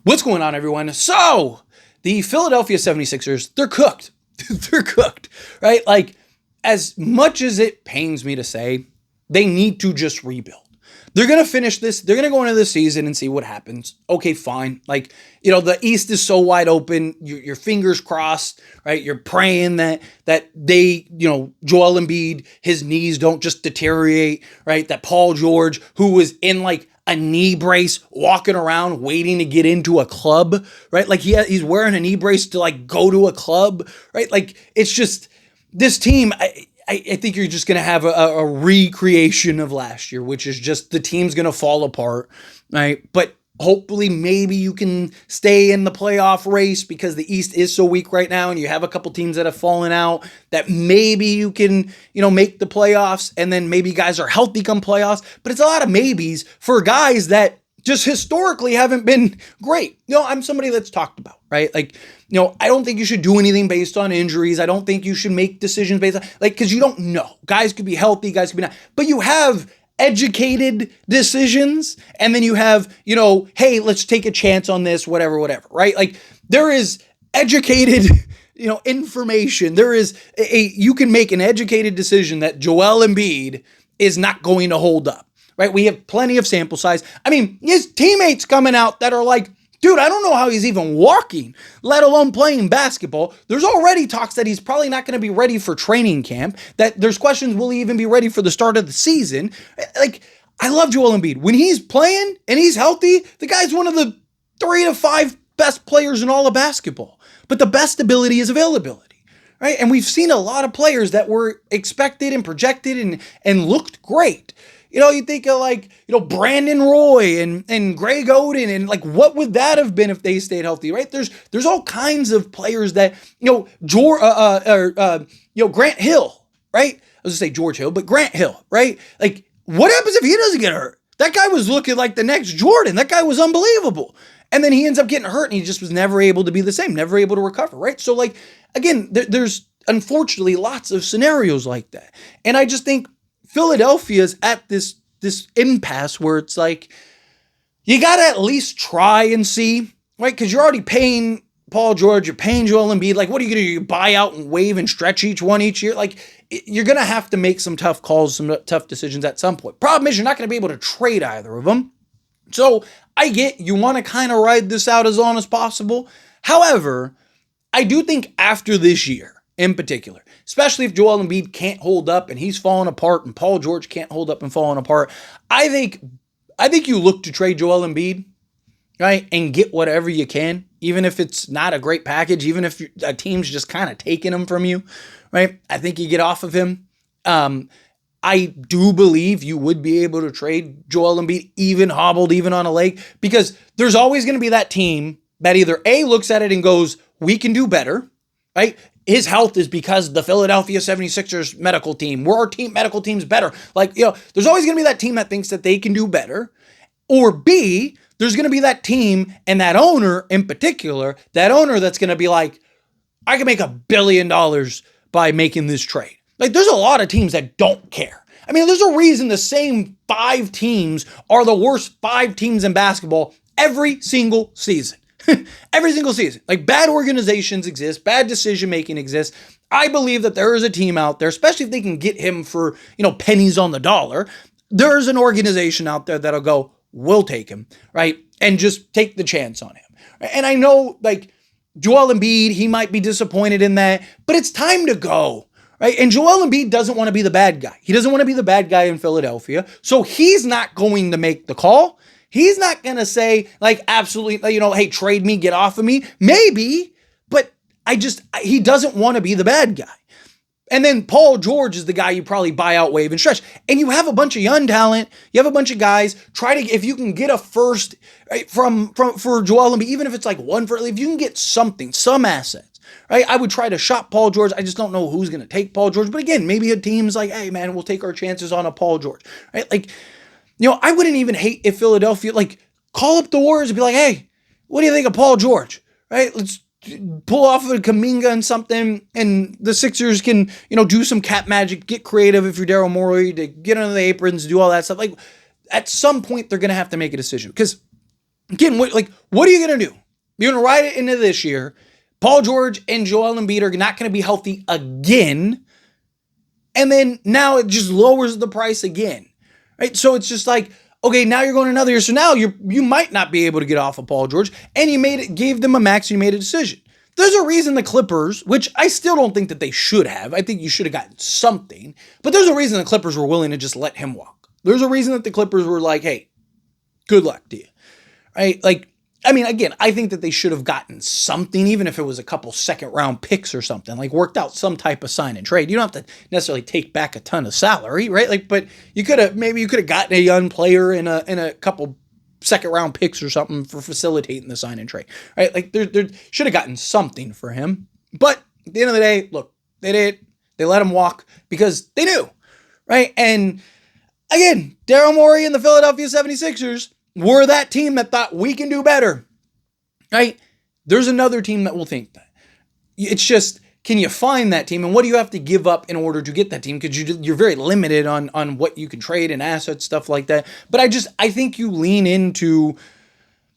What's going on, everyone? So, the Philadelphia 76ers, they're cooked. They're cooked, right? Like, as much as it pains me to say, they need to just rebuild. They're going to finish this. They're going to go into the season and see what happens. Okay, fine. Like, the East is so wide open. Your fingers crossed, right? You're praying that they, Joel Embiid, his knees don't just deteriorate, right? That Paul George, who was in like a knee brace, walking around waiting to get into a club, right? Like he's wearing a knee brace to like go to a club, right? Like it's just this team. I think you're just going to have a recreation of last year, which is just the team's going to fall apart, right? But hopefully maybe you can stay in the playoff race because the East is so weak right now and you have a couple teams that have fallen out that maybe you can, make the playoffs and then maybe guys are healthy come playoffs. But it's a lot of maybes for guys that just historically haven't been great. I'm somebody that's talked about, right? Like, I don't think you should do anything based on injuries. I don't think you should make decisions based on, because you don't know. Guys could be healthy, guys could be not. But you have educated decisions, and then you have, hey, let's take a chance on this, whatever, right? Like, there is educated, information. There is you can make an educated decision that Joel Embiid is not going to hold up. Right? We have plenty of sample size. I mean, his teammates coming out that are like, dude, I don't know how he's even walking, let alone playing basketball. There's already talks that he's probably not going to be ready for training camp, that there's questions, will he even be ready for the start of the season? Like, I love Joel Embiid. When he's playing and he's healthy, the guy's one of the 3 to 5 best players in all of basketball. But the best ability is availability, right? And we've seen a lot of players that were expected and projected and looked great. You think of like, Brandon Roy and Greg Oden and like, what would that have been if they stayed healthy, right? There's all kinds of players that, Grant Hill, right? I was gonna say George Hill, but Grant Hill, right? Like, what happens if he doesn't get hurt? That guy was looking like the next Jordan. That guy was unbelievable. And then he ends up getting hurt and he just was never able to be the same, never able to recover, right? So like, again, there's unfortunately lots of scenarios like that. And I just think Philadelphia's at this impasse where it's like, you got to at least try and see, right? Because you're already paying Paul George, you're paying Joel Embiid. Like, what are you going to do? You buy out and waive and stretch each one each year? Like, you're going to have to make some tough calls, some tough decisions at some point. Problem is, you're not going to be able to trade either of them. So I get you want to kind of ride this out as long as possible. However, I do think after this year, in particular, especially if Joel Embiid can't hold up and he's falling apart and Paul George can't hold up and falling apart, I think you look to trade Joel Embiid, right, and get whatever you can, even if it's not a great package, even if a team's just kind of taking him from you, right? I think you get off of him. I do believe you would be able to trade Joel Embiid, even hobbled, even on a leg, because there's always going to be that team that either A, looks at it and goes, we can do better, right? His health is because the Philadelphia 76ers medical team, medical team's better. Like, there's always going to be that team that thinks that they can do better. Or B, there's going to be that team and that owner in particular, that owner that's going to be like, I can make $1 billion by making this trade. Like, there's a lot of teams that don't care. I mean, there's a reason the same 5 teams are the worst 5 teams in basketball every single season. Every single season. Like, bad organizations exist, bad decision making exists. I believe that there is a team out there, especially if they can get him for, pennies on the dollar. There's an organization out there that'll go, we'll take him, right? And just take the chance on him. And I know, like, Joel Embiid, he might be disappointed in that, but it's time to go, right? And Joel Embiid doesn't want to be the bad guy. He doesn't want to be the bad guy in Philadelphia. So he's not going to make the call. He's not going to say, like, absolutely, hey, trade me, get off of me. Maybe, but he doesn't want to be the bad guy. And then Paul George is the guy you probably buy out, waive, and stretch. And you have a bunch of young talent. You have a bunch of guys. If you can get a first, right, for Joel Embiid, even if it's like if you can get something, some assets, right? I would try to shop Paul George. I just don't know who's going to take Paul George. But again, maybe a team's like, hey, man, we'll take our chances on a Paul George, right? Like, I wouldn't even hate if Philadelphia, like, call up the Warriors and be like, hey, what do you think of Paul George? Right? Let's pull off a Kuminga and something, and the Sixers can, do some cap magic, get creative if you're Daryl Morey, to get under the aprons, do all that stuff. Like, at some point, they're going to have to make a decision. Because Again, what are you going to do? You're going to ride it into this year. Paul George and Joel Embiid are not going to be healthy again. And then now it just lowers the price again, right? So it's just like, okay, now you're going another year. So now you might not be able to get off of Paul George, and you gave them a max. You made a decision. There's a reason the Clippers, which I still don't think that they should have. I think you should have gotten something, but there's a reason the Clippers were willing to just let him walk. There's a reason that the Clippers were like, hey, good luck to you, right? Like, I mean, again, I think that they should have gotten something, even if it was a couple second round picks or something, like worked out some type of sign and trade. You don't have to necessarily take back a ton of salary, right? Like, but you could have gotten a young player in a couple second round picks or something for facilitating the sign and trade, right? Like, there should have gotten something for him. But at the end of the day, look, they did. They let him walk because they knew, right? And again, Daryl Morey and the Philadelphia 76ers were that team that thought we can do better, right? There's another team that will think that. It's just, can you find that team? And what do you have to give up in order to get that team? Because you're very limited on what you can trade and assets, stuff like that. But I think you lean into,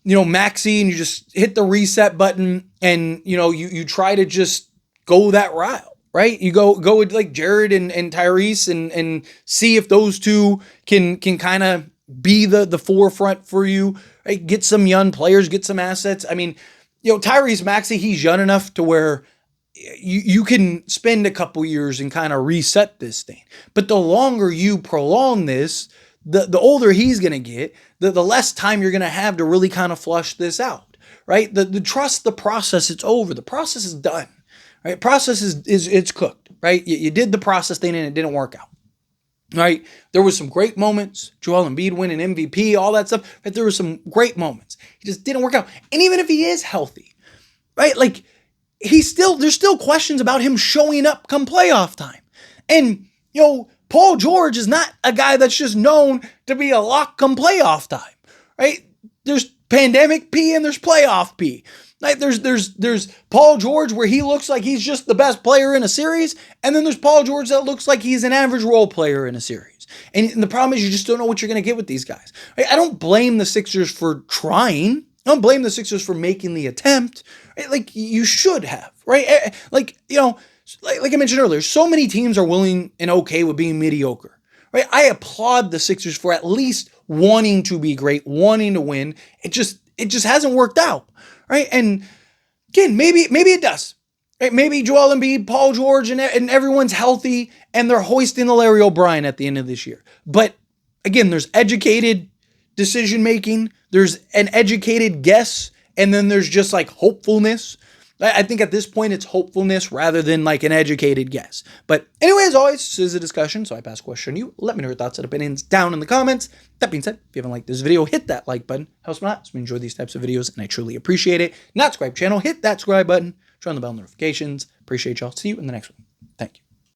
Maxey, and you just hit the reset button, and, you try to just go that route, right? You go with like Jared and Tyrese and see if those two can kind of be the forefront for you, right? Get some young players, get some assets. I mean, Tyrese Maxey, he's young enough to where you can spend a couple years and kind of reset this thing. But the longer you prolong this, the older he's going to get, the less time you're going to have to really kind of flush this out, right? The trust the process, it's over. The process is done, right? Process it's cooked, right? You did the process thing and it didn't work out. Right, there was some great moments. Joel Embiid winning MVP, all that stuff. But there were some great moments. He just didn't work out. And even if he is healthy, right, like there's still questions about him showing up come playoff time. And Paul George is not a guy that's just known to be a lock come playoff time. Right, there's pandemic P and there's playoff P. Like there's Paul George where he looks like he's just the best player in a series, and then there's Paul George that looks like he's an average role player in a series. And the problem is you just don't know what you're going to get with these guys. I don't blame the Sixers for trying. I don't blame the Sixers for making the attempt. Right? Like you should have, right? Like I mentioned earlier, so many teams are willing and okay with being mediocre. Right? I applaud the Sixers for at least wanting to be great, wanting to win. It just hasn't worked out. Right. And again, maybe it does. Right? Maybe Joel Embiid, Paul George, and everyone's healthy and they're hoisting the Larry O'Brien at the end of this year. But again, there's educated decision making, there's an educated guess, and then there's just like hopefulness. I think at this point it's hopefulness rather than like an educated guess. But anyway, as always, this is a discussion, so I pass a question to you. Let me know your thoughts and opinions down in the comments. That being said, if you haven't liked this video, hit that like button. Helps me out, so we enjoy these types of videos, and I truly appreciate it. Not subscribe channel, hit that subscribe button, turn on the bell notifications. Appreciate y'all. See you in the next one.